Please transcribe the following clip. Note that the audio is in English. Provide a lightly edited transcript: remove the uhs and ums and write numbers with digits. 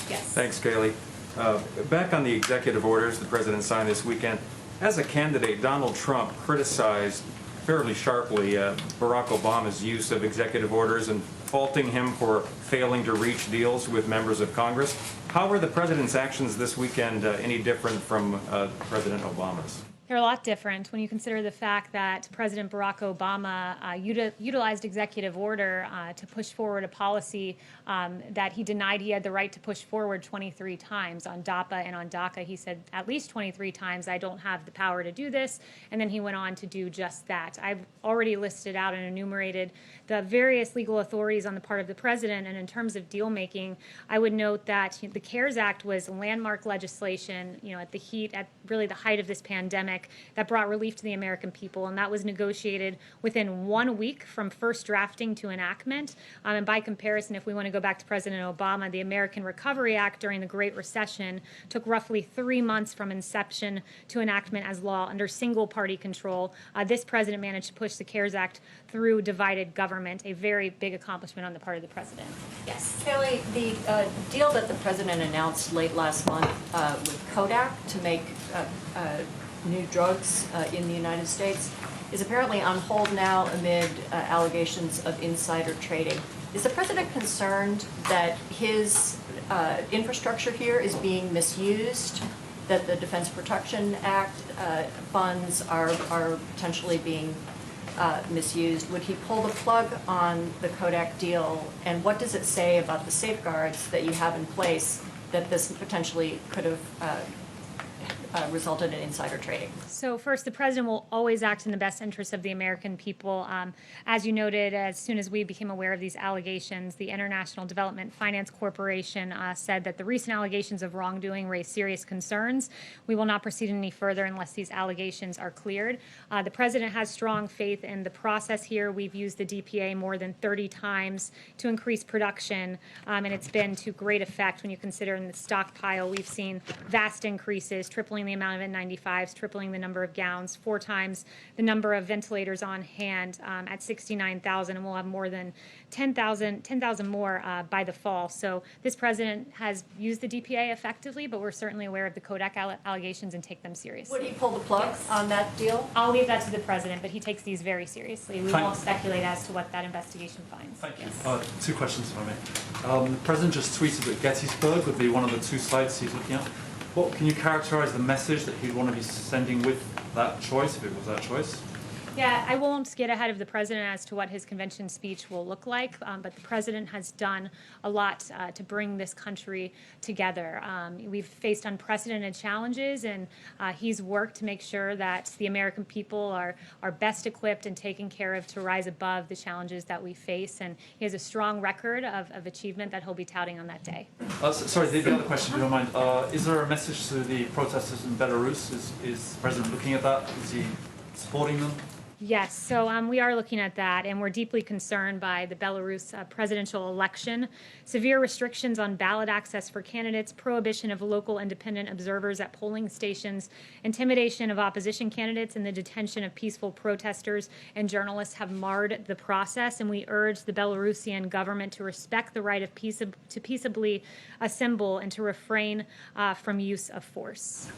Yes. Thanks, Kaylee. Back on the executive orders the president signed this weekend, as a candidate, Donald Trump criticized fairly sharply Barack Obama's use of executive orders and faulting him for failing to reach deals with members of Congress. How were the president's actions this weekend any different from President Obama's? They're a lot different when you consider the fact that President Barack Obama utilized executive order to push forward a policy that he denied he had the right to push forward 23 times on DAPA and on DACA. He said at least 23 times, I don't have the power to do this, and then he went on to do just that. I've already listed out and enumerated the various legal authorities on the part of the president, and in terms of deal making, I would note that the CARES Act was landmark legislation, at really the height of this pandemic, that brought relief to the American people, and that was negotiated within 1 week from first drafting to enactment. And by comparison, if we want to go back to President Obama, the American Recovery Act during the Great Recession took roughly 3 months from inception to enactment as law under single-party control. This president managed to push the CARES Act through divided government, a very big accomplishment on the part of the president. Yes. Kelly, the deal that the president announced late last month with Kodak to make new drugs in the United States is apparently on hold now amid allegations of insider trading. Is the president concerned that his infrastructure here is being misused, that the Defense Production Act funds are potentially being misused? Would he pull the plug on the Kodak deal, and what does it say about the safeguards that you have in place that this potentially could have resulted in insider trading? So first, the president will always act in the best interest of the American people. As you noted, as soon as we became aware of these allegations, the International Development Finance Corporation said that the recent allegations of wrongdoing raise serious concerns. We will not proceed any further unless these allegations are cleared. The president has strong faith in the process here. We've used the DPA more than 30 times to increase production, and it's been to great effect when you consider in the stockpile we've seen vast increases, tripling the amount of N95s, tripling the number of gowns, 4 times the number of ventilators on hand at 69,000, and we'll have more than 10,000 more by the fall. So this president has used the DPA effectively, but we're certainly aware of the Kodak allegations and take them seriously. Would he pull the plug on that deal? I'll leave that to the president, but he takes these very seriously. We won't speculate as to what that investigation finds. Thank you. 2 questions, if I may. The president just tweeted that Gettysburg would be one of the 2 sites he's looking at. What can you characterize the message that he'd want to be sending with that choice, if it was that choice? Yeah, I won't get ahead of the president as to what his convention speech will look like, but the president has done a lot to bring this country together. We've faced unprecedented challenges, and he's worked to make sure that the American people are best equipped and taken care of to rise above the challenges that we face, and he has a strong record of achievement that he'll be touting on that day. Sorry, the other question, if you don't mind. Is there a message to the protesters in Belarus? Is the president looking at that? Is he supporting them? Yes, so we are looking at that, and we're deeply concerned by the Belarus presidential election. Severe restrictions on ballot access for candidates, prohibition of local independent observers at polling stations, intimidation of opposition candidates, and the detention of peaceful protesters and journalists have marred the process, and we urge the Belarusian government to respect the right of to peaceably assemble and to refrain from use of force.